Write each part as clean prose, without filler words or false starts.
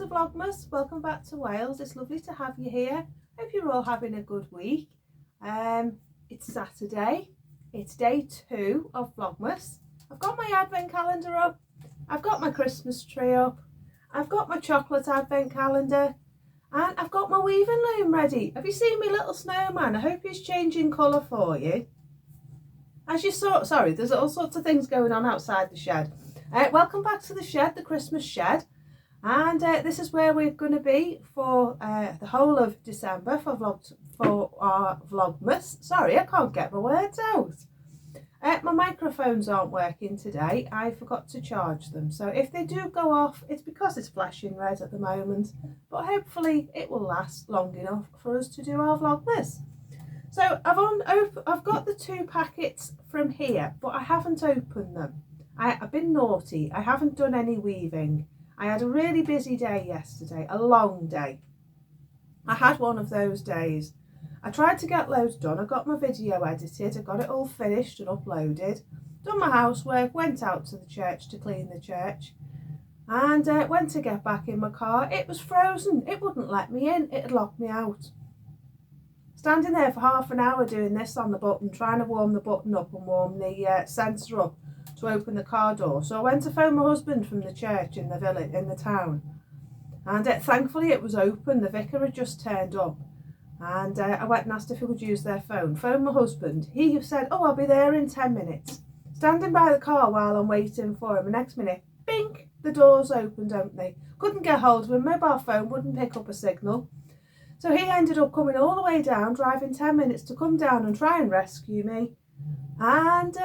to Vlogmas. Welcome back to Wales. It's lovely to have you here. Hope you're all having a good week. It's Saturday. It's day 2 of Vlogmas. I've got my advent calendar up. I've got my Christmas tree up. I've got my chocolate advent calendar. And I've got my weaving loom ready. Have you seen my little snowman? I hope he's changing colour for you. As you saw, sorry, there's all sorts of things going on outside the shed. Welcome back to the shed, the Christmas shed. And this is where we're going to be for the whole of December for our Vlogmas. Sorry, I can't get my words out. My microphones aren't working today. I forgot to charge them. So if they do go off, it's because it's flashing red at the moment. But hopefully it will last long enough for us to do our Vlogmas. So I've got the 2 packets from here, but I haven't opened them. I've been naughty. I haven't done any weaving. I had a really busy day yesterday, a long day. I had one of those days. I tried to get loads done. I got my video edited. I got it all finished and uploaded. Done my housework, went out to the church to clean the church. And went to get back in my car. It was frozen. It wouldn't let me in. It had locked me out. Standing there for half an hour doing this on the button, trying to warm the button up and warm the sensor up to open the car door. So I went to phone my husband from the church in the village, in the town. And thankfully it was open. The vicar had just turned up. And I went and asked if he could use their phone. Phoned my husband. He said, "Oh, I'll be there in 10 minutes. Standing by the car while I'm waiting for him. The next minute, bink, the doors opened, don't they? Couldn't get hold of him. Mobile phone wouldn't pick up a signal. So he ended up coming all the way down, driving 10 minutes to come down and try and rescue me. And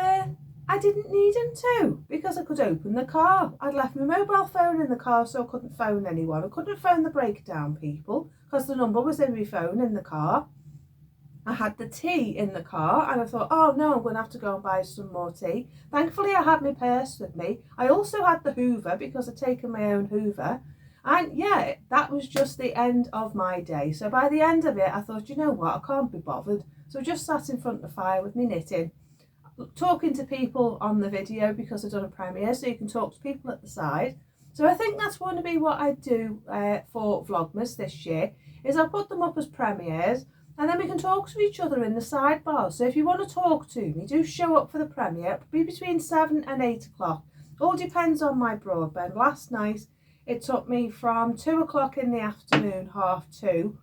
I didn't need him to, because I could open the car. I'd left my mobile phone in the car, so I couldn't phone anyone. I couldn't phone the breakdown people because the number was in my phone in the car. I had the tea in the car and I thought, oh no, I'm going to have to go and buy some more tea. Thankfully I had my purse with me. I also had the hoover because I'd taken my own hoover. And yeah, that was just the end of my day. So by the end of it, I thought, you know what, I can't be bothered. So I just sat in front of the fire with me knitting, talking to people on the video because I've done a premiere, so you can talk to people at the side. So I think that's going to be what I do for Vlogmas this year, is I'll put them up as premieres and then we can talk to each other in the sidebar. So if you want to talk to me, do show up for the premiere. It'll be between 7 and 8 o'clock. All depends on my broadband. Last night it took me from 2 o'clock in the afternoon, 2:30,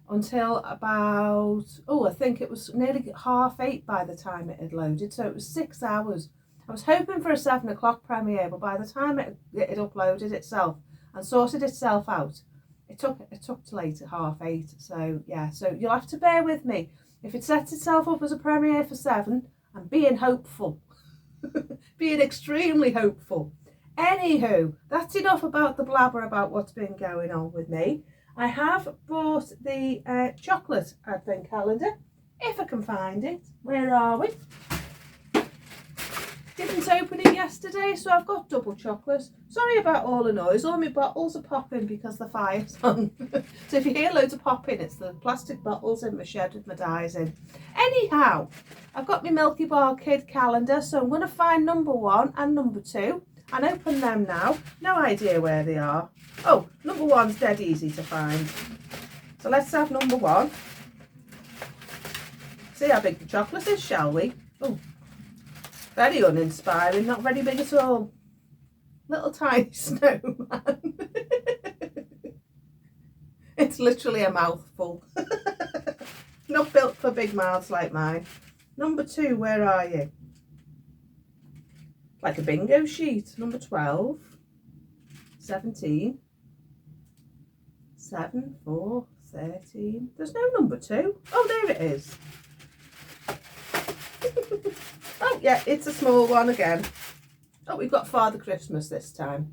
until about, I think it was nearly 8:30 by the time it had loaded. So it was 6 hours. I was hoping for a 7 o'clock premiere, but by the time it had uploaded itself and sorted itself out, it took till 8:30. So yeah, so you'll have to bear with me. If it sets itself up as a premiere for 7, I'm being hopeful, being extremely hopeful. Anywho, that's enough about the blabber about what's been going on with me. I have bought the chocolate advent calendar, if I can find it. Where are we? Didn't open it yesterday, so I've got double chocolate. Sorry about all the noise. All my bottles are popping because the fire's on. So if you hear loads of popping, it's the plastic bottles in my shed with my dyes in. Anyhow, I've got my Milky Bar Kid calendar, so I'm going to find number 1 and number 2 and open them now. No idea where they are. Oh, number 1's dead easy to find. So let's have number 1. See how big the chocolate is, shall we? Oh, very uninspiring, not very big at all. Little tiny snowman. It's literally a mouthful. Not built for big mouths like mine. Number 2, where are you? Like a bingo sheet. Number 12, 17, 7, 4, 13. There's no number 2. Oh, there it is. Oh yeah, it's a small one again. Oh, we've got Father Christmas this time.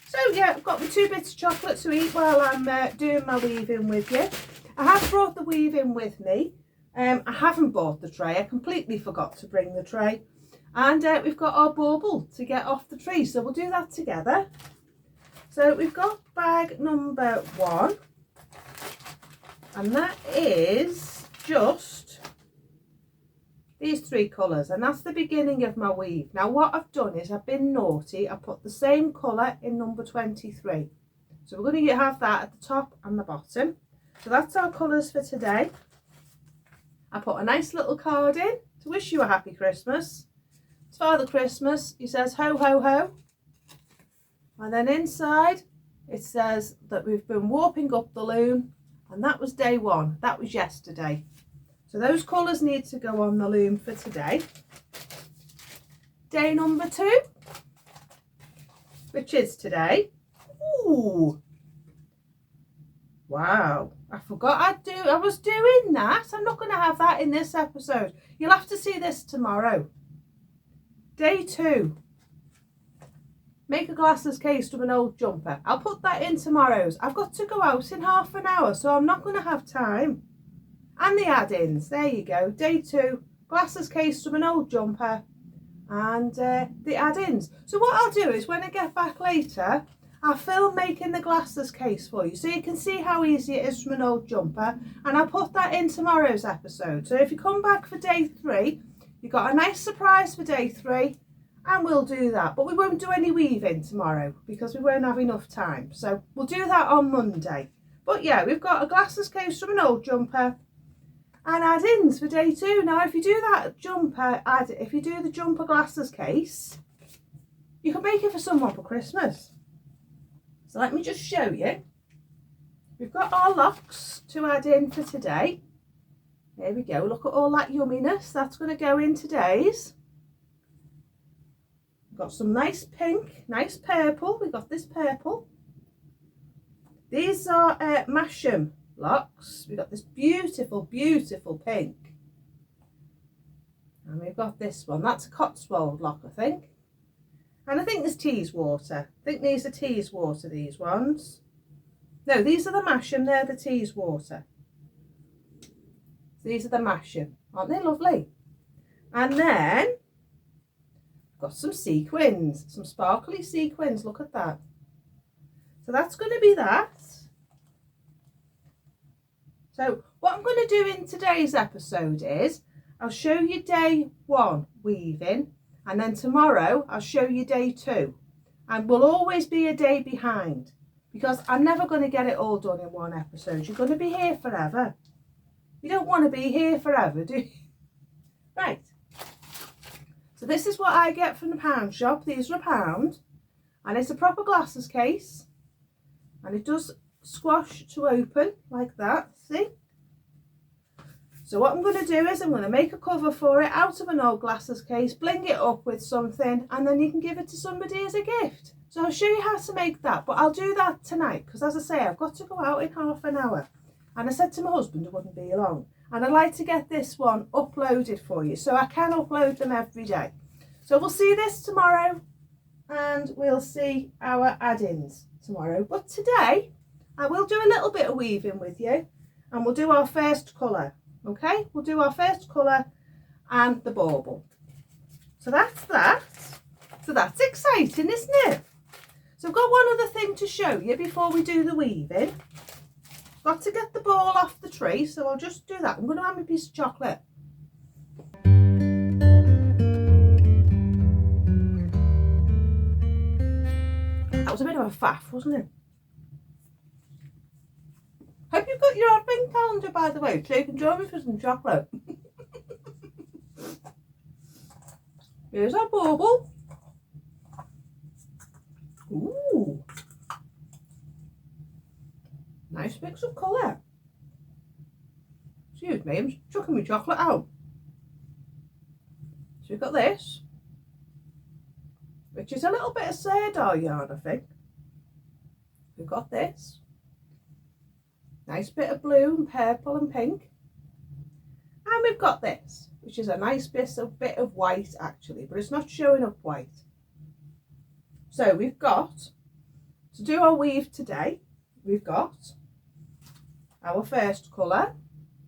So yeah, I've got my 2 bits of chocolate to eat while I'm doing my weaving with you. I have brought the weaving with me. I haven't bought the tray. I completely forgot to bring the tray. And we've got our bauble to get off the tree, so we'll do that together. So we've got bag number 1, and that is just these 3 colours, and that's the beginning of my weave. Now what I've done is I've been naughty. I put the same colour in number 23. So we're going to have that at the top and the bottom. So that's our colours for today. I put a nice little card in to wish you a happy Christmas. It's Father Christmas. He says ho ho ho. And then inside it says that we've been warping up the loom, and that was day 1. That was yesterday. So those colours need to go on the loom for today. Day number 2, which is today. Ooh. Wow. I forgot I was doing that. I'm not going to have that in this episode. You'll have to see this tomorrow. Day 2. Make a glasses case from an old jumper. I'll put that in tomorrow's. I've got to go out in half an hour, so I'm not going to have time. And the add-ins. There you go. Day 2. Glasses case from an old jumper. And the add-ins. So what I'll do is when I get back later, I'll film making the glasses case for you so you can see how easy it is from an old jumper, and I'll put that in tomorrow's episode. So if you come back for day 3, you've got a nice surprise for day 3, and we'll do that. But we won't do any weaving tomorrow because we won't have enough time. So we'll do that on Monday. But yeah, we've got a glasses case from an old jumper and add-ins for day 2. Now if you do that jumper, if you do the jumper glasses case, you can make it for someone for Christmas. So let me just show you. We've got our locks to add in for today. There we go. Look at all that yumminess. That's going to go in today's. We've got some nice pink, nice purple. We've got this purple. These are Masham locks. We've got this beautiful, beautiful pink. And we've got this one. That's a Cotswold lock, I think. And I think there's Teeswater. I think these are Teeswater, these ones. No, these are the Masham, they're the Teeswater. These are the Masham. Aren't they lovely? And then, got some sequins, some sparkly sequins, look at that. So that's going to be that. So what I'm going to do in today's episode is, I'll show you day 1 weaving. And then tomorrow I'll show you day 2, and we'll always be a day behind because I'm never going to get it all done in one episode. You're going to be here forever. You don't want to be here forever, do you? Right. So this is what I get from the pound shop. These are £1, and it's a proper glasses case, and it does squash to open like that. See? So what I'm going to do is I'm going to make a cover for it out of an old glasses case, bling it up with something, and then you can give it to somebody as a gift. So I'll show you how to make that, but I'll do that tonight because, as I say, I've got to go out in half an hour. And I said to my husband it wouldn't be long. And I'd like to get this one uploaded for you, so I can upload them every day. So we'll see this tomorrow, and we'll see our add-ins tomorrow. But today, I will do a little bit of weaving with you, and we'll do our first colour. Okay, we'll do our first colour and the bauble. So that's that. So that's exciting, isn't it? So I've got one other thing to show you before we do the weaving. Got to get the ball off the tree, so I'll just do that. I'm going to have my piece of chocolate. That was a bit of a faff, wasn't it? Hope you've got your advent calendar, by the way, so you can join me for some chocolate. Here's our bauble. Ooh. Nice mix of colour. Excuse me, I'm chucking my chocolate out. So we've got this, which is a little bit of Serdar yarn, I think. We've got this. Nice bit of blue and purple and pink. And we've got this, which is a nice bit of white actually, but it's not showing up white. So we've got, to do our weave today, we've got our first colour,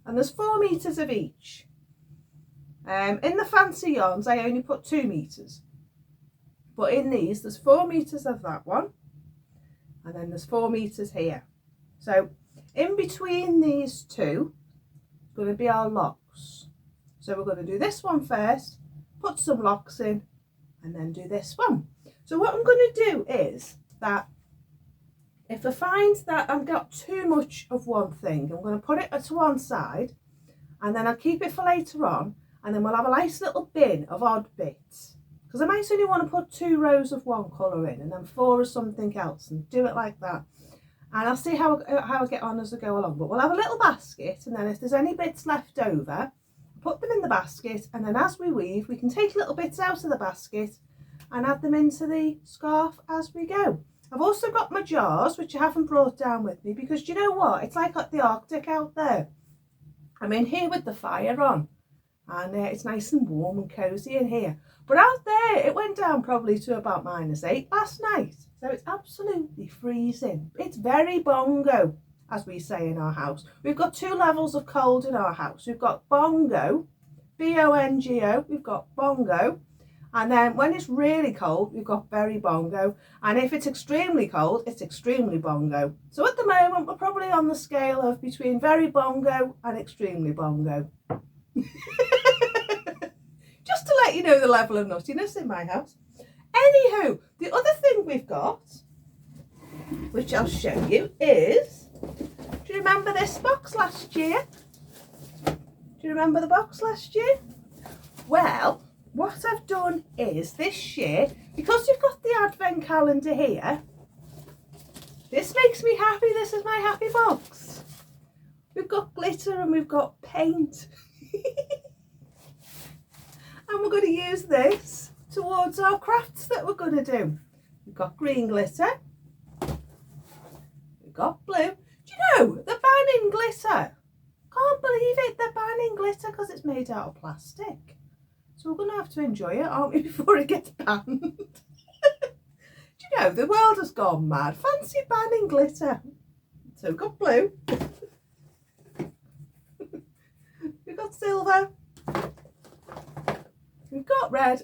and there's 4 metres of each. In the fancy yarns I only put 2 metres, but in these there's 4 metres of that one, and then there's 4 metres here. So in between these two is going to be our locks. So we're going to do this one first, put some locks in, and then do this one. So what I'm going to do is that if I find that I've got too much of one thing, I'm going to put it to one side and then I'll keep it for later on, and then we'll have a nice little bin of odd bits, because I might only want to put 2 rows of one colour in and then 4 of something else, and do it like that. And I'll see how I get on as I go along. But we'll have a little basket, and then if there's any bits left over, put them in the basket, and then as we weave we can take little bits out of the basket and add them into the scarf as we go. I've also got my jars, which I haven't brought down with me, because do you know what, it's like the Arctic out there. I'm in here with the fire on, and it's nice and warm and cosy in here, but out there it went down probably to about -8 last night, so it's absolutely freezing. It's very bongo, as we say in our house. We've got 2 levels of cold in our house. We've got bongo, bongo, we've got bongo, and then when it's really cold we've got very bongo, and if it's extremely cold it's extremely bongo. So at the moment we're probably on the scale of between very bongo and extremely bongo. Just to let you know the level of nuttiness in my house. Anywho, the other thing we've got, which I'll show you, is, do you remember this box last year? Do you remember the box last year? Well, what I've done is this year, because you've got the advent calendar here, this makes me happy. This is my happy box. We've got glitter and we've got paint. And we're going to use this towards our crafts that we're going to do. We've got green glitter. We've got blue. Do you know, they're banning glitter. Can't believe it. They're banning glitter because it's made out of plastic. So we're going to have to enjoy it, aren't we, before it gets banned? Do you know, the world has gone mad. Fancy banning glitter. So we've got blue. We've got silver. We've got red.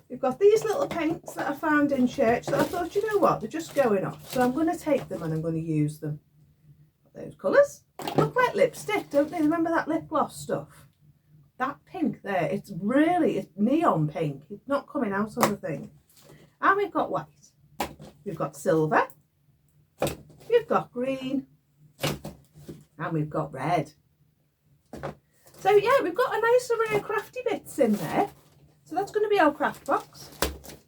We've got these little paints that I found in church that I thought, you know what, they're just going off. So I'm going to take them and I'm going to use them. Those colours look like lipstick, don't they? Remember that lip gloss stuff? That pink there, it's neon pink. It's not coming out on the thing. And we've got white. We've got silver. We've got green. And we've got red. So yeah, we've got a nice array of crafty bits in there. So that's going to be our craft box.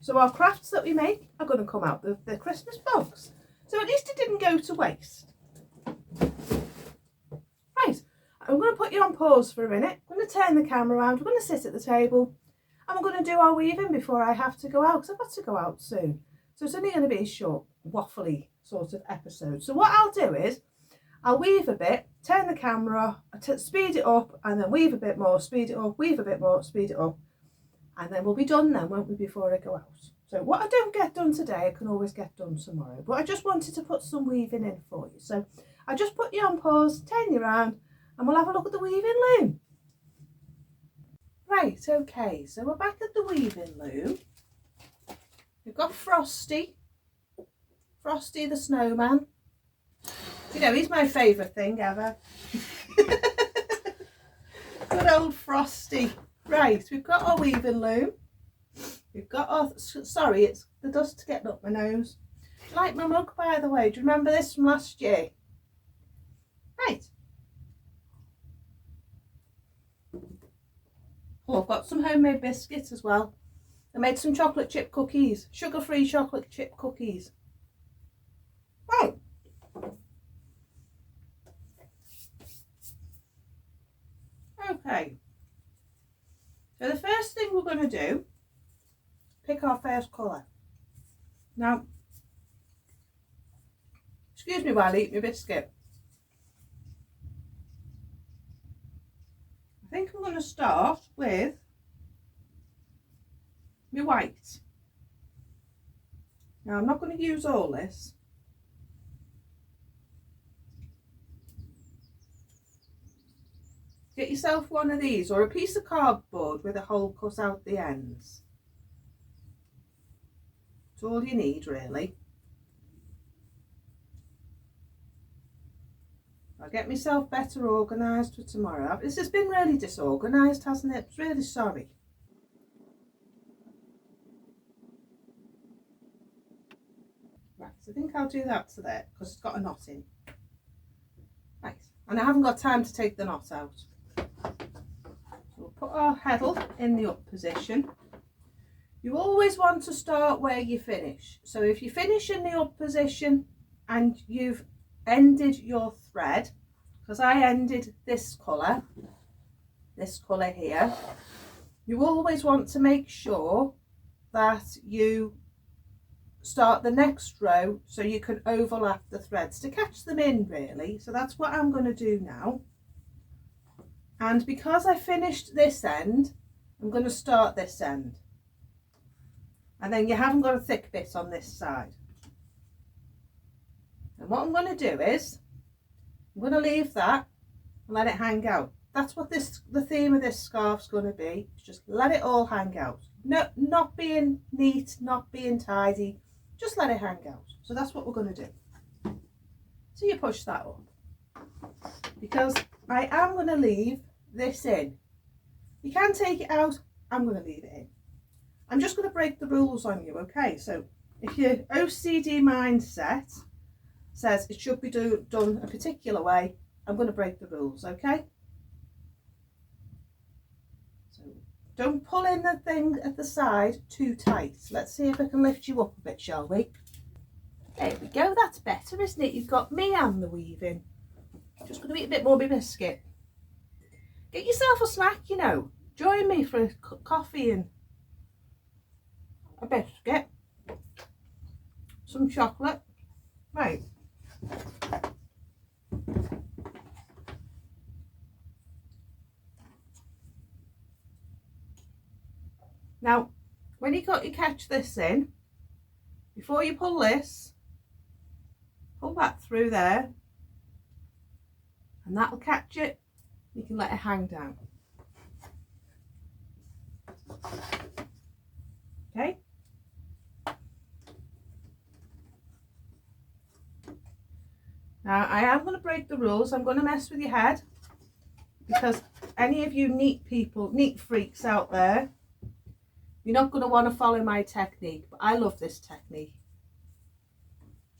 So our crafts that we make are going to come out of the Christmas box. So at least it didn't go to waste. Right, I'm going to put you on pause for a minute. I'm going to turn the camera around. We're going to sit at the table and we're going to do our weaving before I have to go out, because I've got to go out soon. So it's only going to be a short, waffly sort of episode. So what I'll do is I'll weave a bit, turn the camera, speed it up, and then weave a bit more, speed it up, weave a bit more, speed it up, and then we'll be done then, won't we, before I go out. So what I don't get done today, I can always get done tomorrow. But I just wanted to put some weaving in for you. So I just put you on pause, turn you around, and we'll have a look at the weaving loom. Right, okay, so we're back at the weaving loom. We've got Frosty the snowman. You know, he's my favourite thing ever. Good old Frosty. Right, we've got our weaving loom. We've got our, sorry, it's the dust getting up my nose. Do you like my mug, by the way? Do you remember this from last year? Right. Oh, I've got some homemade biscuits as well. I made some chocolate chip cookies, sugar-free chocolate chip cookies. Right. Okay. So the first thing we're going to do, pick our first colour. Now, excuse me while I eat my biscuit. I think I'm going to start with my white. Now I'm not going to use all this. Get yourself one of these or a piece of cardboard with a hole cut out the ends. It's all you need really. I'll get myself better organised for tomorrow. This has been really disorganised, hasn't it? I'm really sorry. Right, I think I'll do that to there because it's got a knot in. Right, and I haven't got time to take the knot out. So we'll put our heddle in the up position. You always want to start where you finish. So if you finish in the up position and you've ended your thread, because I ended this colour here, you always want to make sure that you start the next row so you can overlap the threads to catch them in, really. So that's what I'm going to do now. And because I finished this end, I'm going to start this end. And then you haven't got a thick bit on this side. And what I'm going to do is, I'm going to leave that and let it hang out. That's what the theme of this scarf's going to be. Just let it all hang out. No, not being neat, not being tidy. Just let it hang out. So that's what we're going to do. So you push that up. Because I am going to leave this in. You can take it out. I'm going to leave it in. I'm just going to break the rules on you, okay? So if your OCD mindset says it should be done a particular way, I'm going to break the rules, okay? So don't pull in the thing at the side too tight. Let's see if I can lift you up a bit, shall we? There we go, that's better, isn't it? You've got me and the weaving. Just going to eat a bit more of my biscuit. Get yourself a snack, you know. Join me for a coffee and a biscuit, some chocolate. Right. Now, when you catch this in, before you pull this, pull that through there, and that'll catch it. You can let it hang down. Okay. Now I am going to break the rules. I'm going to mess with your head because any of you neat freaks out there, you're not going to want to follow my technique, but I love this technique.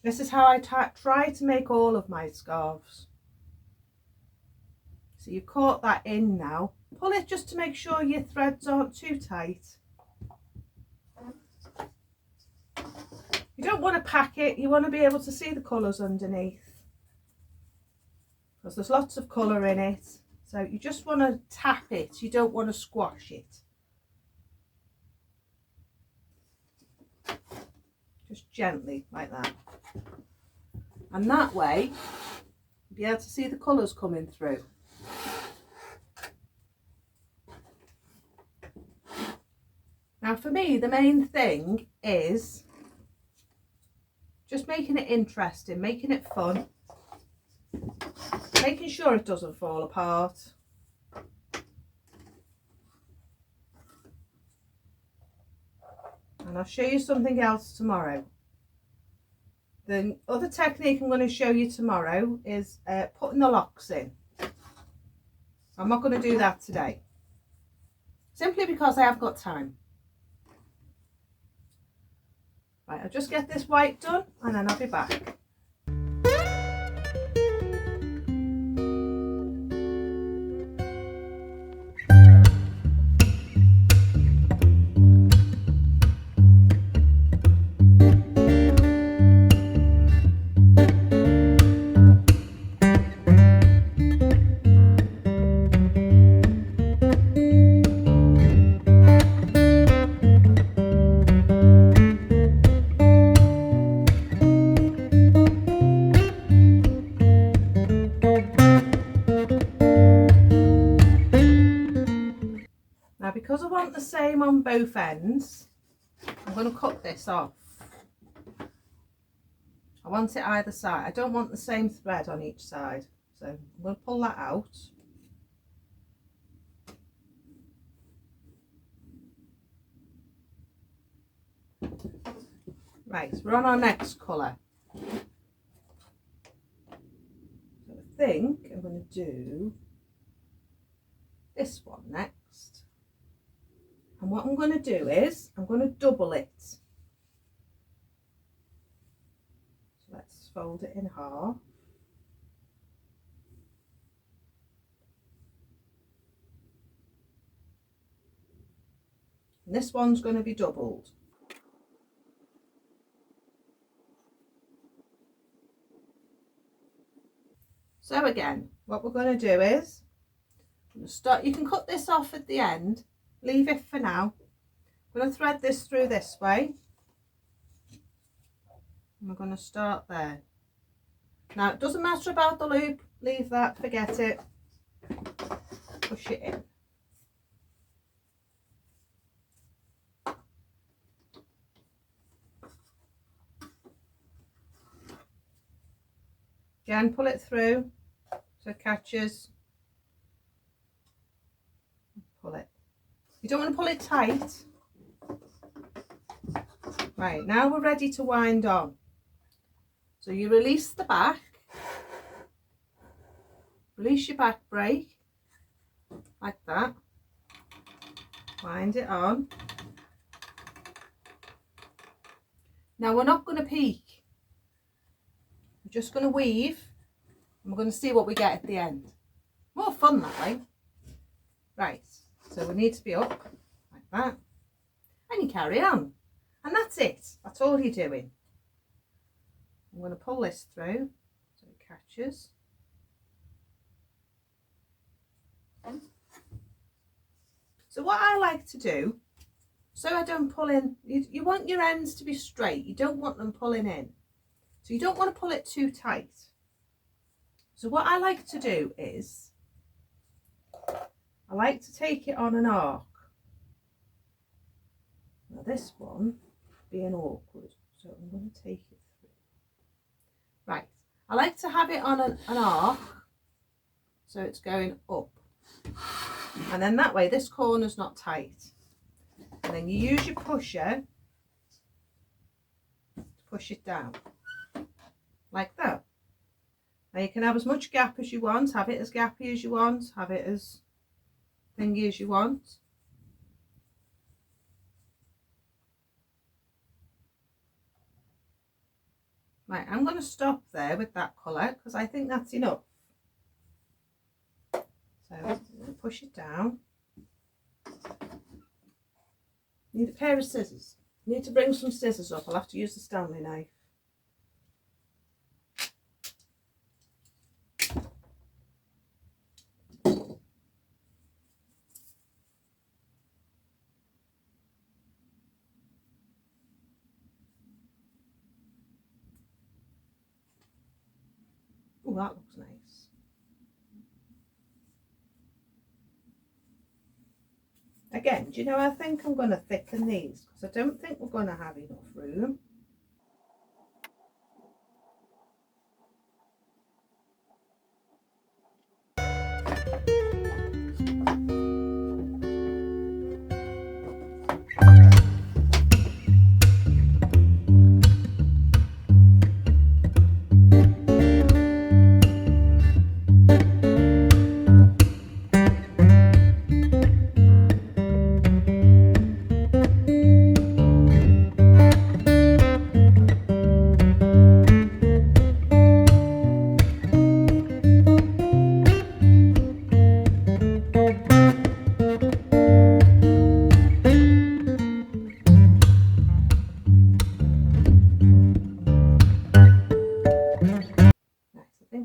This is how I try to make all of my scarves. So you've caught that in now. Pull it just to make sure your threads aren't too tight. You don't want to pack it, you want to be able to see the colours underneath. Because there's lots of colour in it. So you just want to tap it, you don't want to squash it. Just gently, like that. And that way, you'll be able to see the colours coming through. Now for me, the main thing is just making it interesting, making it fun, making sure it doesn't fall apart. And I'll show you something else tomorrow. The other technique I'm going to show you tomorrow is putting the locks in. I'm not going to do that today, simply because I haven't got time. Right, I'll just get this white done and then I'll be back. Because I want the same on both ends, I'm going to cut this off. I want it either side. I don't want the same thread on each side. So I'm going to pull that out. Right, so we're on our next colour. So I think I'm going to do this one next. And what I'm going to do is, I'm going to double it. fold it in half. And this one's going to be doubled. So again, what we're going to do is start. You can cut this off at the end, leave it for now. I'm going to thread this through this way. And we're going to start there. Now it doesn't matter about the loop, leave that, forget it. Push it in. Again, pull it through so it catches. Pull it. You don't want to pull it tight. Right, now we're ready to wind on. So you release the back. Release your back break. Like that. Wind it on. Now we're not going to peek. We're just going to weave and we're going to see what we get at the end. More fun that way. Right, so we need to be up like that. And you carry on. And that's it. That's all you're doing. I'm going to pull this through so it catches. So what I like to do, so I don't pull in, you want your ends to be straight. You don't want them pulling in. So you don't want to pull it too tight. So what I like to do is, I like to take it on an arc. Now this one being awkward, so I'm going to take it through. Right, I like to have it on an arc, so it's going up. And then that way this corner's not tight. And then you use your pusher to push it down. Like that. Now you can have as much gap as you want, have it as gappy as you want, have it as thingy as you want. Right, I'm going to stop there with that colour because I think that's enough. So push it down. Need a pair of scissors. Need to bring some scissors up. I'll have to use the Stanley knife. Oh, that looks nice. Again, do you know, I think I'm going to thicken these because I don't think we're going to have enough room.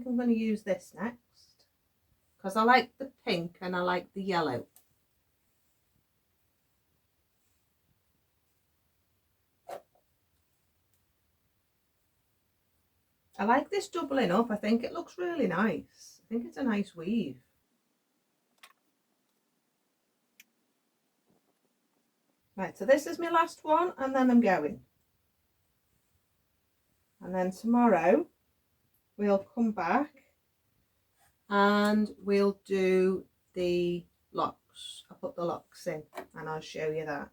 I'm going to use this next because I like the pink and I like the yellow. I like this doubling up. I think it looks really nice. I think it's a nice weave. Right, so this is my last one and then I'm going. And then tomorrow we'll come back and we'll do the locks. I'll put the locks in and I'll show you that.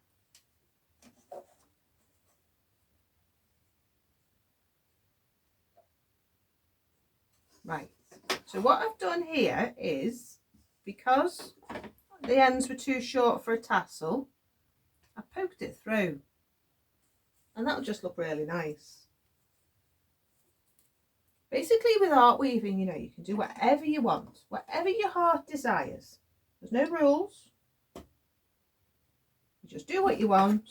Right, so what I've done here is, because the ends were too short for a tassel, I poked it through and that'll just look really nice. Basically with art weaving, you know, you can do whatever you want, whatever your heart desires. There's no rules. You just do what you want.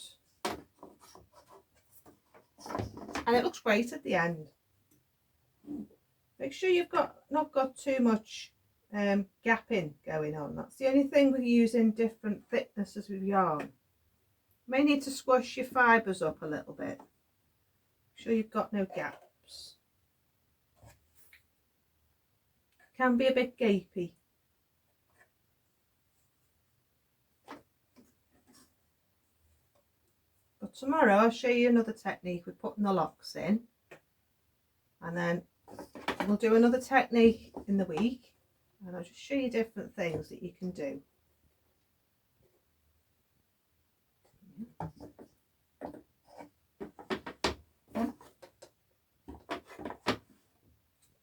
And it looks great at the end. Make sure you've not got too much gapping going on. That's the only thing with using different thicknesses with yarn. You may need to squash your fibres up a little bit. Make sure you've got no gaps. Can be a bit gapey. But tomorrow I'll show you another technique with putting the locks in, and then we'll do another technique in the week, and I'll just show you different things that you can do.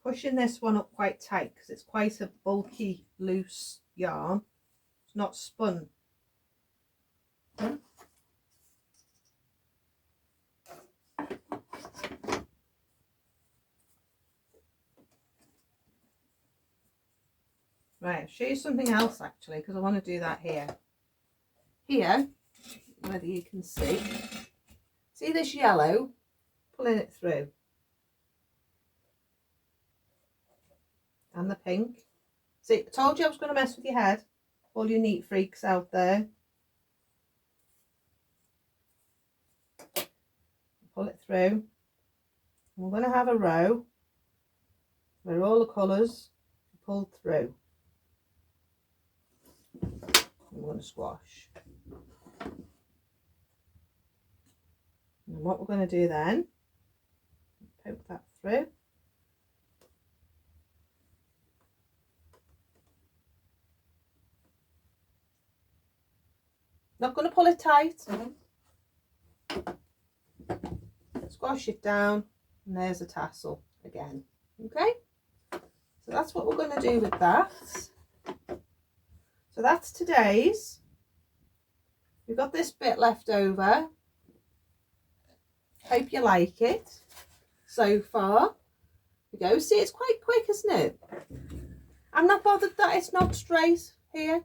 Pushing this one up quite tight because it's quite a bulky, loose yarn. It's not spun. Right, I'll show you something else actually, because I want to do that here. Here, whether you can see this yellow, pulling it through. And the pink. See, I told you I was going to mess with your head. All you neat freaks out there. Pull it through. And we're going to have a row where all the colours are pulled through. And we're going to squash. And what we're going to do then, poke that through. Not going to pull it tight. Squash it down, and there's a tassel again. Okay, so that's what we're going to do with that. So that's today's. We've got this bit left over. Hope you like it so far. There we go. See, it's quite quick, isn't it? I'm not bothered that it's not straight here.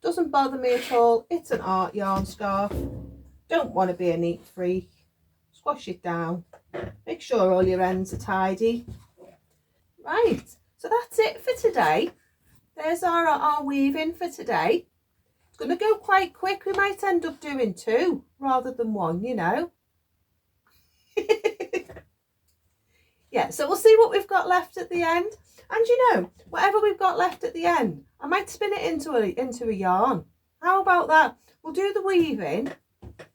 Doesn't bother me at all. It's an art yarn scarf. Don't want to be a neat freak. Squash it down. Make sure all your ends are tidy. Right, so that's it for today. There's our weaving for today. It's going to go quite quick. We might end up doing 2 rather than 1, you know. Yeah, so we'll see what we've got left at the end. And you know, whatever we've got left at the end, I might spin it into a yarn. How about that? We'll do the weaving,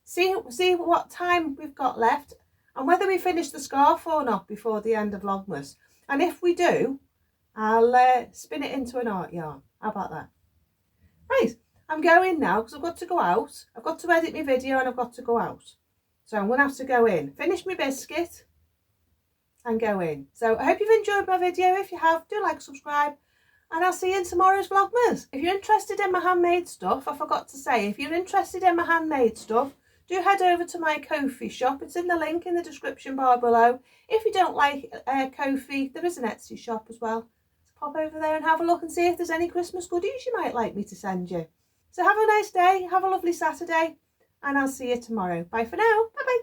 see what time we've got left, and whether we finish the scarf or not before the end of Vlogmas. And if we do, I'll spin it into an art yarn. How about that? Right, I'm going now because I've got to go out. I've got to edit my video and I've got to go out. So I'm going to have to go in, finish my biscuit and go in. So I hope you've enjoyed my video. If you have, do like, subscribe, and I'll see you in tomorrow's Vlogmas. If you're interested in my handmade stuff, I forgot to say, if you're interested in my handmade stuff, do head over to my Ko-fi shop. It's in the link in the description bar below. If you don't like Ko-fi, there is an Etsy shop as well. So pop over there and have a look and see if there's any Christmas goodies you might like me to send you. So have a nice day, have a lovely Saturday, and I'll see you tomorrow. Bye for now. Bye bye.